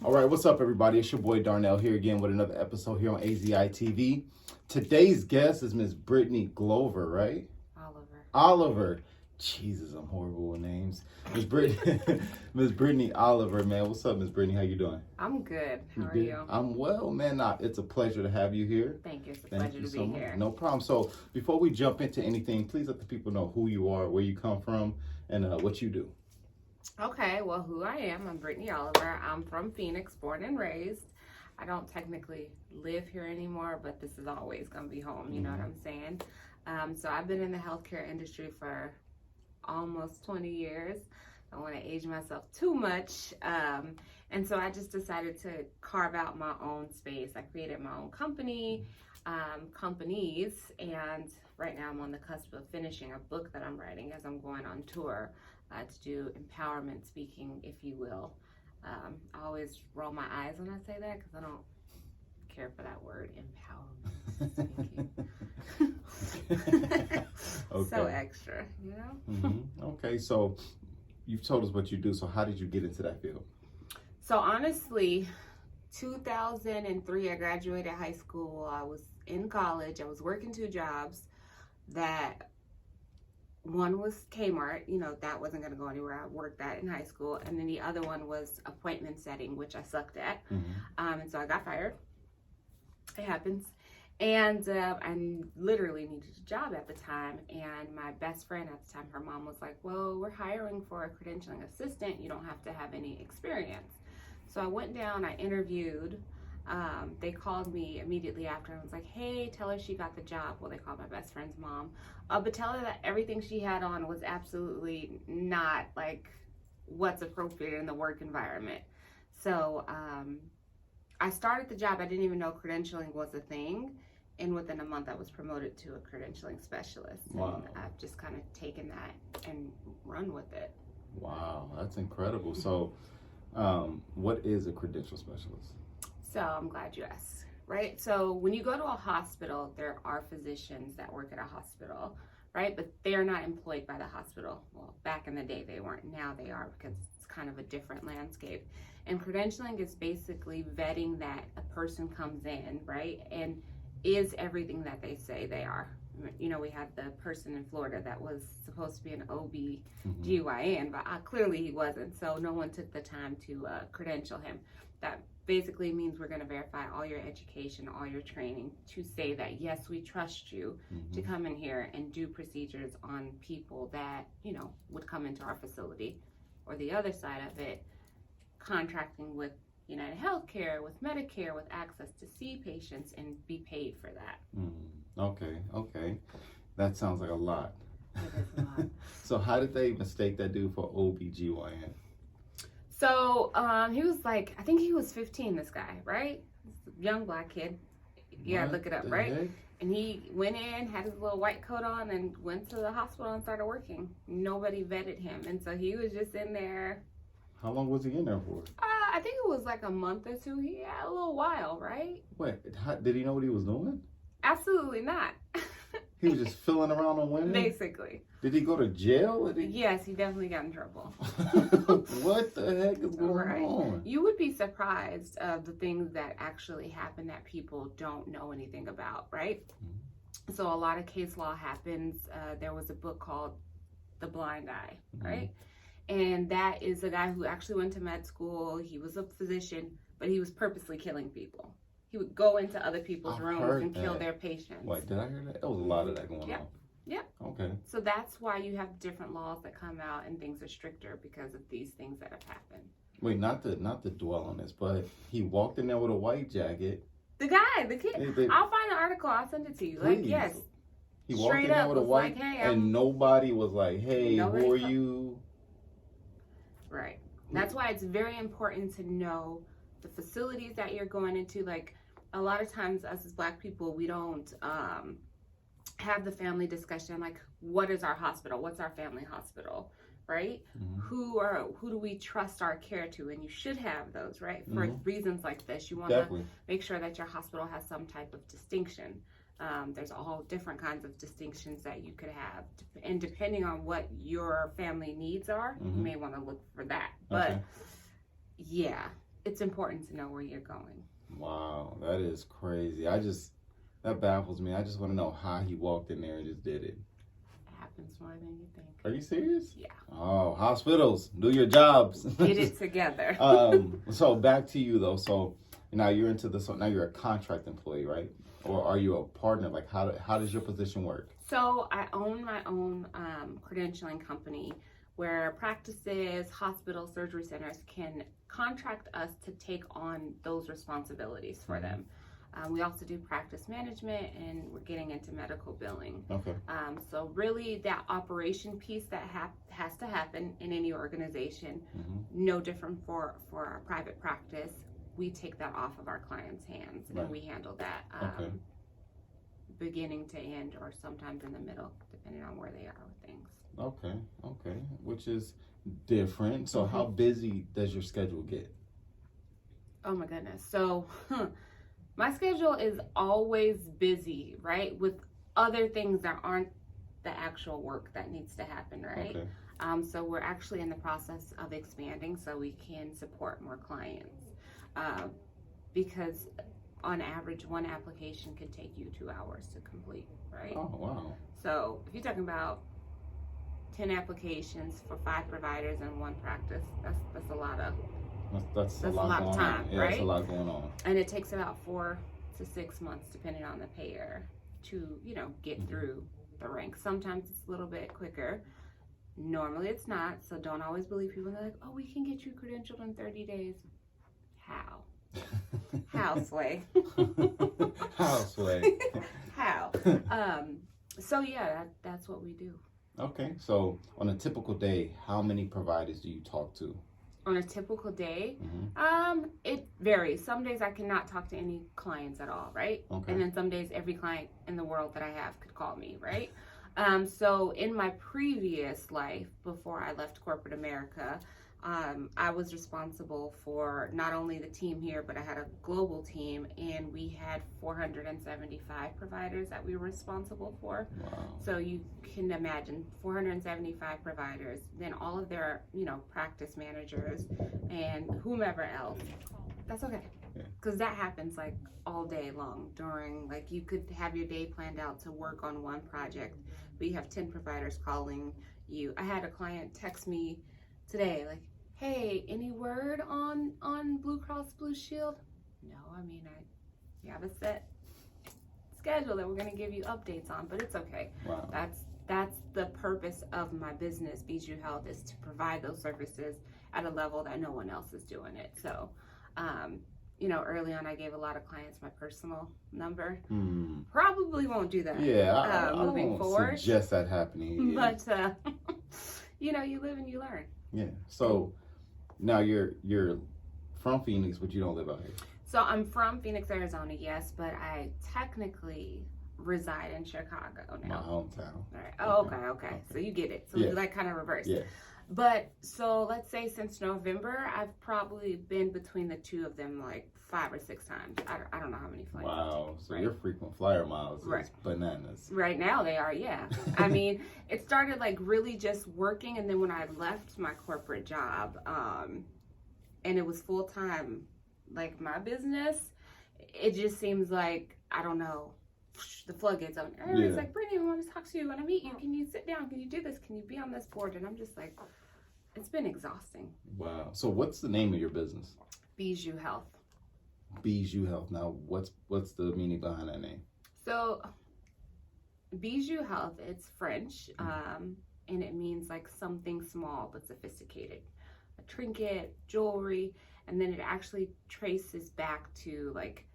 All right, what's up, everybody? It's your boy Darnell here again with another episode here on AZI TV. Today's guest is Miss Brittany Glover, right? Oliver. Jesus, I'm horrible with names. Miss Brittany Oliver, man. What's up, Miss Brittany? How you doing? I'm good. How are you? I'm well, man. It's a pleasure to have you here. Thank you. It's a pleasure to be here. No problem. So before we jump into anything, please let the people know who you are, where you come from, and what you do. Okay, well, who I am, I'm Brittany Oliver. I'm from Phoenix, born and raised. I don't technically live here anymore, but this is always going to be home, you know what I'm saying? So I've been in the healthcare industry for almost 20 years. I don't want to age myself too much. And so I just decided to carve out my own space. I created my own companies, and right now I'm on the cusp of finishing a book that I'm writing as I'm going on tour. To do empowerment speaking, if you will. I always roll my eyes when I say that because I don't care for that word, empowerment speaking. Okay. So extra, you know? Okay, so you've told us what you do, so how did you get into that field? So honestly, 2003, I graduated high school. I was in college. I was working two jobs. One was Kmart, you know, that wasn't going to go anywhere. I worked that in high school. And then the other one was appointment setting, which I sucked at. And so I got fired. It happens. And I literally needed a job at the time. And my best friend at the time, her mom was like, well, we're hiring for a credentialing assistant. You don't have to have any experience. So I went down, I interviewed. They called me immediately after and was like, hey, tell her she got the job. Well, they called my best friend's mom. But tell her that everything she had on was absolutely not like what's appropriate in the work environment. So I started the job. I didn't even know credentialing was a thing. And within a month, I was promoted to a credentialing specialist. Wow. And I've just kind of taken that and run with it. Wow, that's incredible. So what is a credential specialist? So I'm glad you asked, right? So when you go to a hospital, there are physicians that work at a hospital, right? But they're not employed by the hospital. Well, back in the day they weren't. Now they are because it's kind of a different landscape. And credentialing is basically vetting that a person comes in, right? And is everything that they say they are. You know, we had the person in Florida that was supposed to be an OB/GYN, but clearly he wasn't. So no one took the time to credential him. That basically means we're going to verify all your education, all your training to say that, yes, we trust you to come in here and do procedures on people that, you know, would come into our facility. Or the other side of it, contracting with United Healthcare, with Medicare, with access to see patients and be paid for that. Okay. That sounds like a lot. It is a lot. So how did they mistake that dude for OB/GYN? So he was like, I think he was 15, this guy, right? Young black kid. Yeah, look it up, right? Heck? And he went in, had his little white coat on, and went to the hospital and started working. Nobody vetted him. And so he was just in there. How long was he in there for? I think it was like a month or two. He had a little while, right? Wait, did he know what he was doing? Absolutely not. He was just filling around on women? Basically. Did he go to jail? Yes, he definitely got in trouble. What the heck is going on? You would be surprised of the things that actually happen that people don't know anything about, right? So a lot of case law happens. There was a book called The Blind Eye, right? And that is a guy who actually went to med school. He was a physician, but he was purposely killing people. He would go into other people's rooms and kill their patients. Wait, did I hear that? There was a lot of that going on. Yep. Okay. So that's why you have different laws that come out and things are stricter because of these things that have happened. Wait, not to dwell on this, but he walked in there with a white jacket. The guy, the kid. I'll find the article. I'll send it to you. Please. Like, yes. He walked in there with a white, like, hey, and nobody was like, hey, who are you? Right. That's why it's very important to know the facilities that you're going into. Like, a lot of times us as Black people, we don't have the family discussion like, what is our hospital? What's our family hospital? Right? Who do we trust our care to? And you should have those, right? For reasons like this, you want to make sure that your hospital has some type of distinction. There's all different kinds of distinctions that you could have, and depending on what your family needs are, you may want to look for that. But yeah, it's important to know where you're going. Wow, that is crazy. That baffles me. I just want to know how he walked in there and just did it. It happens more than you think. Are you serious? Yeah. Oh, hospitals, do your jobs. Get it together. So back to you though. So now you're now you're a contract employee, right? Or are you a partner? Like how does your position work? So I own my own credentialing company where practices, hospitals, surgery centers can contract us to take on those responsibilities for them. We also do practice management, and we're getting into medical billing. Okay. So really that operation piece that has to happen in any organization, no different for our private practice. We take that off of our clients' hands, and we handle that beginning to end, or sometimes in the middle, depending on where they are with things. Okay. Which is different. So how busy does your schedule get? Oh my goodness. So my schedule is always busy, right? With other things that aren't the actual work that needs to happen, right? Okay. So we're actually in the process of expanding so we can support more clients. Because on average, one application can take you 2 hours to complete, right? Oh, wow. So if you're talking about 10 applications for 5 providers and 1 practice, that's a lot of that's a lot of time, right? That's a lot going on. And it takes about 4 to 6 months, depending on the payer, to get through the ranks. Sometimes it's a little bit quicker. Normally it's not. So don't always believe people. They're like, "Oh, we can get you credentialed in 30 days." How? How, Sway? How, Sway? How? So yeah, that's what we do. Okay, so on a typical day, how many providers do you talk to? On a typical day, it varies. Some days I cannot talk to any clients at all, right? Okay. And then some days every client in the world that I have could call me, right? So in my previous life, before I left corporate America, I was responsible for not only the team here, but I had a global team, and we had 475 providers that we were responsible for. Wow. So you can imagine 475 providers, then all of their, practice managers and whomever else. That's okay. Because that happens like all day long during, like you could have your day planned out to work on one project, but you have 10 providers calling you. I had a client text me today, like, "Hey, any word on Blue Cross Blue Shield?" No, we have a set schedule that we're going to give you updates on, but it's okay. Wow. That's the purpose of my business, BIJOU Health, is to provide those services at a level that no one else is doing it. So, early on I gave a lot of clients my personal number. Probably won't do that. Yeah, moving forward. Suggest that happening. Yeah. But you live and you learn. Yeah. So now you're from Phoenix, but you don't live out here. So I'm from Phoenix, Arizona, yes, but I technically reside in Chicago now. My hometown. All right. Oh, okay. So you get it. So you kind of reverse. Yeah. But so let's say since November, I've probably been between the two of them like 5 or 6 times. I don't know how many flights. Wow. So your frequent flyer miles is bananas. Right now they are, yeah. It started like really just working, and then when I left my corporate job, and it was full time, like my business, it just seems like, I don't know, the floodgates open. Everybody's like, "Brittany, I want to talk to you. I want to meet you. Can you sit down? Can you do this? Can you be on this board?" And I'm just like, it's been exhausting. Wow. So what's the name of your business? BIJOU Health. BIJOU Health. Now, what's the meaning behind that name? So, BIJOU Health, it's French, and it means like something small but sophisticated. A trinket, jewelry, and then it actually traces back to like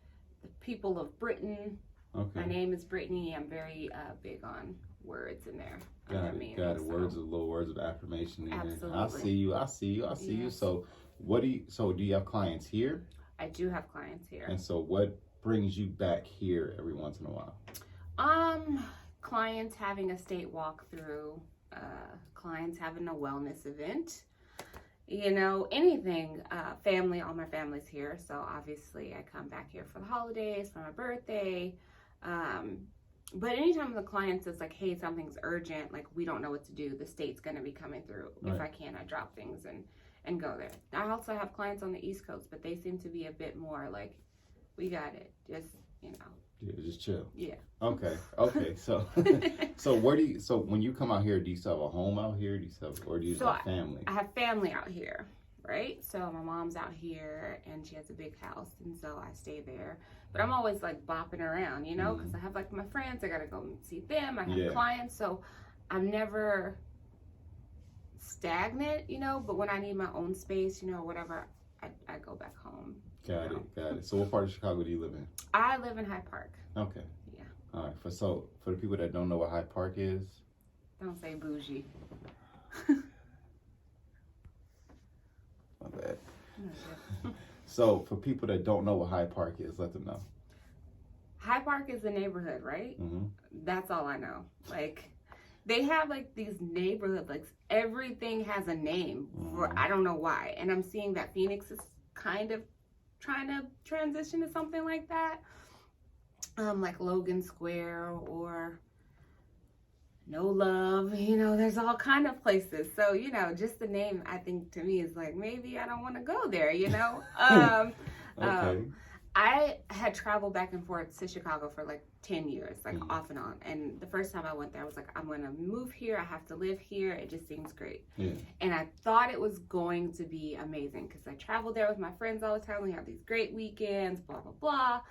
the people of Britain. Okay. My name is Brittany. I'm very big on words in there. Got it. Little words of affirmation in Absolutely. there. I see you. So do you have clients here? I do have clients here. And so what brings you back here every once in a while? Clients having a state walkthrough, clients having a wellness event, anything, family, all my family's here. So obviously I come back here for the holidays, for my birthday. But anytime the client says like, "Hey, something's urgent, like we don't know what to do, the state's going to be coming through." Right. If I can, I drop things and and go there. I also have clients on the East Coast, but they seem to be a bit more like, we got it. Just, Yeah, just chill. Yeah. Okay. So, so when you come out here, do you still have a home out here? Do you have family? I have family out here, right? So my mom's out here, and she has a big house, and so I stay there. But I'm always like bopping around, because I have like my friends. I gotta go see them. I have clients, so I'm never stagnant, but when I need my own space, whatever, I go back home. Got it. So what part of Chicago do you live in? I live in Hyde Park. Okay. Yeah. All right. For the people that don't know what Hyde Park is. Don't say bougie. My bad. So for people that don't know what Hyde Park is, let them know. Hyde Park is a neighborhood, right? Mm-hmm. That's all I know. Like, they have like these neighborhoods, like everything has a name. I don't know why. And I'm seeing that Phoenix is kind of trying to transition to something like that. Like Logan Square or No Love, there's all kind of places. So, just the name, I think to me is like, maybe I don't want to go there, Okay. I had traveled back and forth to Chicago for like 10 years, like off and on. And the first time I went there, I was like, I'm going to move here. I have to live here. It just seems great. Yeah. And I thought it was going to be amazing because I traveled there with my friends all the time. We have these great weekends, blah, blah, blah.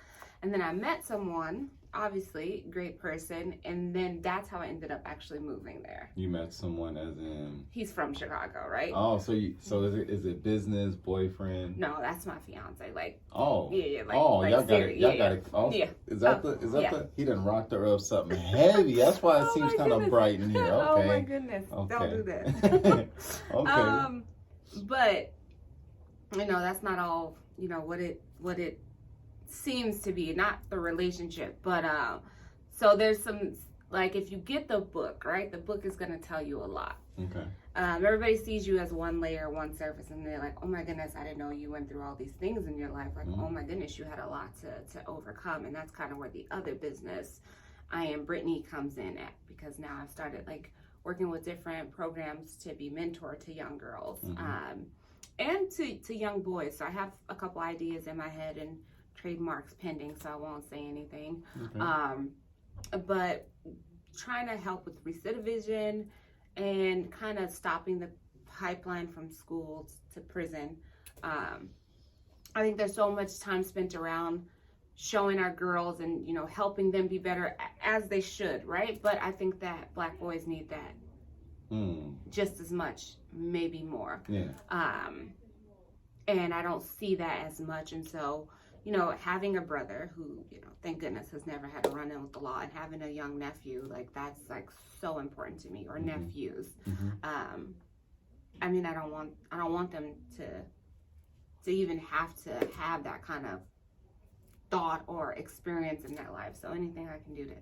And then I met someone, obviously, great person. And then that's how I ended up actually moving there. You met someone as in? He's from Chicago, right? Oh, so is it business, boyfriend? No, that's my fiance. Like, oh, yeah, like, oh, like y'all got it. Y'all got it. Oh, yeah. Is that the? He done rocked her up something heavy. That's why it seems kind of bright in here. Okay. Oh my goodness! Okay. Don't do that. Okay. But that's not all. What it seems to be, not the relationship, but so there's some, like, if you get the book, right, the book is going to tell you a lot. Okay. Everybody sees you as one layer, one surface, and they're like, oh my goodness, I didn't know you went through all these things in your life. Like, oh my goodness, you had a lot to overcome. And that's kind of where the other business, I Am Brittany, comes in at, because now I've started like working with different programs to be mentor to young girls and to young boys. So I have a couple ideas in my head and trademarks pending, so I won't say anything. Okay. But trying to help with recidivism and kind of stopping the pipeline from school to prison. I think there's so much time spent around showing our girls and helping them be better, as they should, right? But I think that Black boys need that just as much, maybe more. Yeah. And I don't see that as much, and so having a brother who, thank goodness has never had a run-in with the law, and having a young nephew, like, that's like so important to me, or nephews. I mean, I don't want them to even have to have that kind of thought or experience in their life. So anything I can do to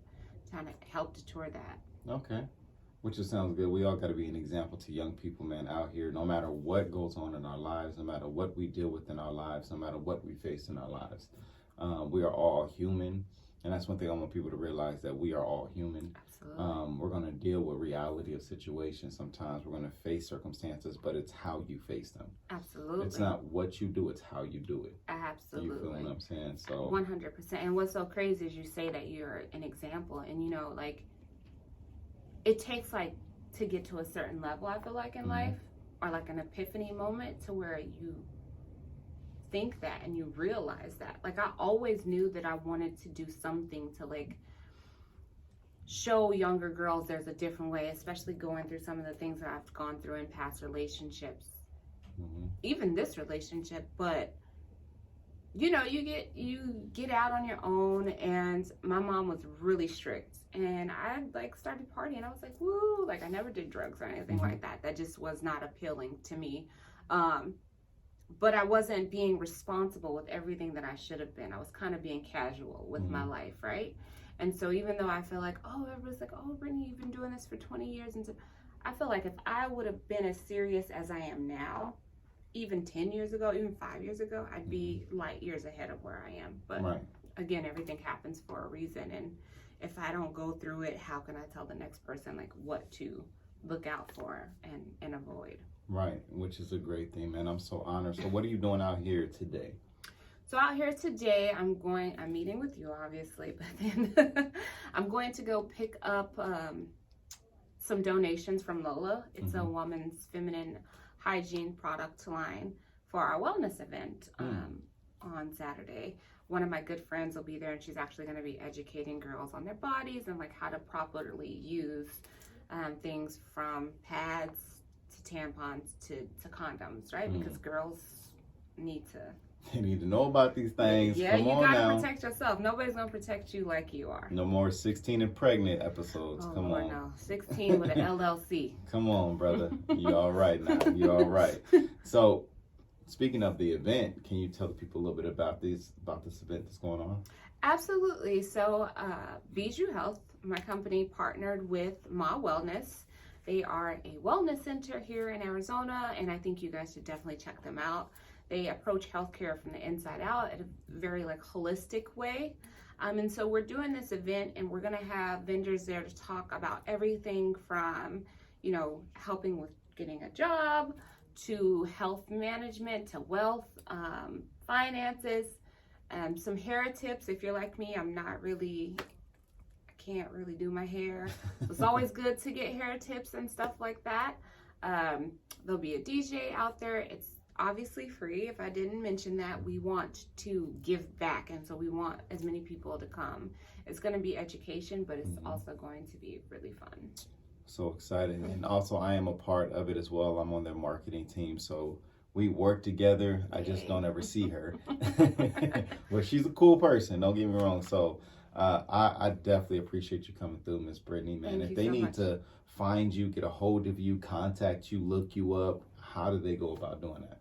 kind of help deter that. Okay. Which just sounds good. We all got to be an example to young people, man, out here, no matter what goes on in our lives, no matter what we deal with in our lives, no matter what we face in our lives. We are all human. And that's one thing I want people to realize, that we are all human. Absolutely. We're going to deal with reality of situations. Sometimes we're going to face circumstances, but it's how you face them. Absolutely. It's not what you do, it's how you do it. Absolutely. You feel what I'm saying? So 100%. And what's so crazy is you say that you're an example, and like, it takes like to get to a certain level, I feel like, in life, or like an epiphany moment to where you think that and you realize that. Like, I always knew that I wanted to do something to like show younger girls there's a different way, especially going through some of the things that I've gone through in past relationships, even this relationship. But you get out on your own, and my mom was really strict, and I like started partying. I was like, woo, like I never did drugs or anything like that. That just was not appealing to me. But I wasn't being responsible with everything that I should have been. I was kind of being casual with my life, right? And so even though I feel like, oh, everybody's like, oh, Brittany, you've been doing this for 20 years. And so I feel like if I would have been as serious as I am now, even 10 years ago, even 5 years ago, I'd be light years ahead of where I am. But again, everything happens for a reason. And if I don't go through it, how can I tell the next person like what to look out for and avoid? Right, which is a great thing, man. I'm so honored. So what are you doing out here today? So out here today, I'm meeting with you, obviously, but then I'm going to go pick up some donations from Lola. It's a woman's feminine hygiene product line for our wellness event on Saturday. One of my good friends will be there, and she's actually going to be educating girls on their bodies and like how to properly use things from pads to tampons to condoms, right? Because girls need to. They need to know about these things. Yeah, you gotta protect yourself. Nobody's gonna protect you like you are. No more 16 and pregnant episodes. Come on. No. 16 with an LLC. Come on, brother. You all right now. You all right. So, speaking of the event, can you tell the people a little bit about this event that's going on? Absolutely. So, BIJOU Health, my company, partnered with Ma Wellness. They are a wellness center here in Arizona, and I think you guys should definitely check them out. They approach healthcare from the inside out in a very like holistic way. And so we're doing this event, and we're gonna have vendors there to talk about everything from, you know, helping with getting a job, to health management, to wealth, finances, some hair tips. If you're like me, I can't really do my hair. It's always good to get hair tips and stuff like that. There'll be a DJ out there. It's obviously free. If I didn't mention that, we want to give back, and so we want as many people to come. It's going to be education, but it's also going to be really fun. So exciting. And also I am a part of it as well. I'm on their marketing team, so we work together. I just don't ever see her. Well, she's a cool person, don't get me wrong. So I definitely appreciate you coming through, Miss Brittany, man. If they need to find you, get a hold of you, contact you, look you up, how do they go about doing that?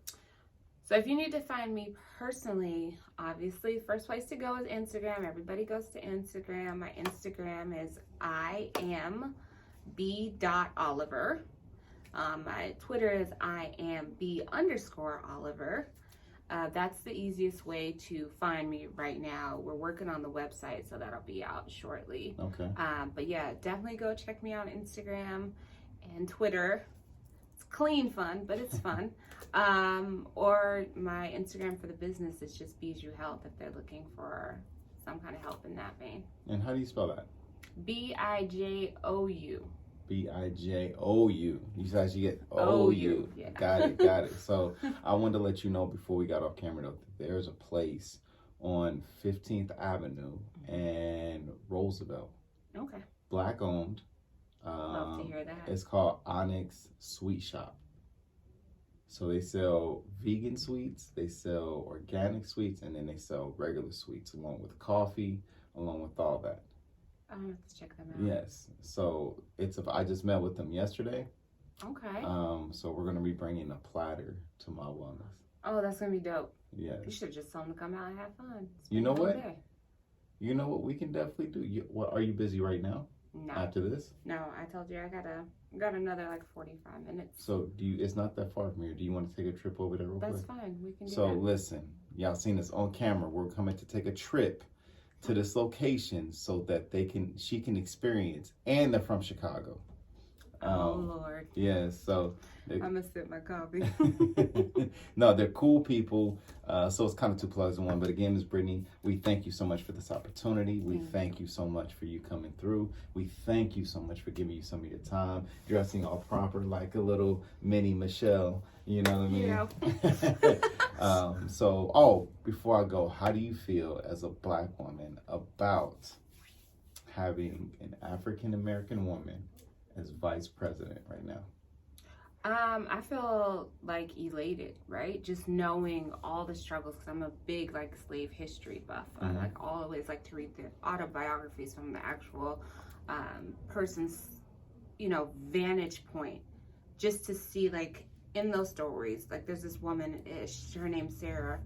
So if you need to find me personally, obviously, first place to go is Instagram. Everybody goes to Instagram. My Instagram is IamB.Oliver. My Twitter is IamB_Oliver. That's the easiest way to find me right now. We're working on the website, so that'll be out shortly. Okay. But yeah, definitely go check me out on Instagram and Twitter. It's clean fun, but it's fun. Or my Instagram for the business is just BIJOU Health if they're looking for some kind of help in that vein. And how do you spell that? BIJOU. BIJOU. You guys, you get OU. Yeah. Got it. So I wanted to let you know before we got off camera though, that there's a place on 15th Avenue and Roosevelt. Okay. Black owned. Love to hear that. It's called Onyx Sweet Shop. So they sell vegan sweets, they sell organic sweets, and then they sell regular sweets along with coffee, along with all that. I'm gonna have to check them out. Yes. So I just met with them yesterday. Okay. So we're gonna be bringing a platter to Ma Wellness. Oh, that's gonna be dope. Yes. You should just tell them to come out and have fun. You know what? You know what we can definitely do. Are you busy right now? No. After this? No, I told you I got another like 45 minutes. So it's not that far from here. Do you want to take a trip over there real quick? That's fine. We can do So that. listen, y'all seen this on camera. We're coming to take a trip to this location so that she can experience, and they're from Chicago. Oh Lord. Yeah, so I'm gonna sip my coffee. No, they're cool people. So it's kind of two plugs in one. But again, Ms. Brittany, we thank you so much for this opportunity. We thank you so much for you coming through. We thank you so much for giving you some of your time, dressing all proper like a little mini Michelle. You know what I mean? Yeah. So before I go, how do you feel as a Black woman about having an African American woman as vice president right now? I feel like elated, right? Just knowing all the struggles, because I'm a big like slave history buff. I like always like to read the autobiographies from the actual person's, vantage point, just to see like in those stories. Like there's this woman, her name's Sarah.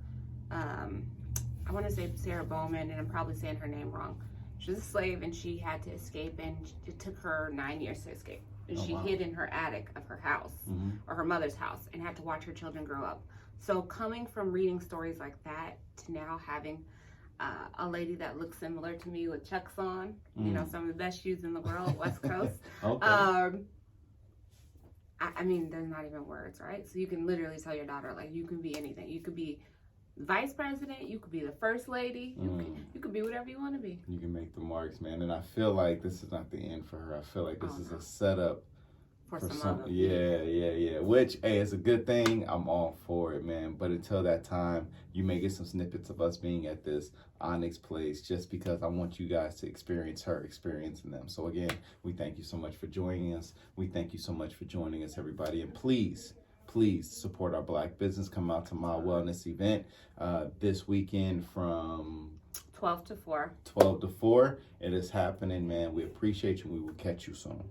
I want to say Sarah Bowman, and I'm probably saying her name wrong. She was a slave, and she had to escape, and it took her 9 years to escape. And she hid in her attic of her house, or her mother's house, and had to watch her children grow up. So coming from reading stories like that to now having a lady that looks similar to me with Chucks on, some of the best shoes in the world, West Coast. Okay. I mean, there's not even words, right? So you can literally tell your daughter, like, you can be anything. You could be vice president, you could be the first lady, you could be whatever you want to be. You can make the marks, man. And I feel like this is not the end for her. I feel like this is a setup for some other. Yeah. Which, hey, it's a good thing. I'm all for it, man. But until that time, you may get some snippets of us being at this Onyx place, just because I want you guys to experience her experiencing them. So again, we thank you so much for joining us. We thank you so much for joining us, everybody. And please support our Black business. Come out to my wellness event this weekend from 12 to 4. 12 to 4. It is happening, man. We appreciate you. We will catch you soon.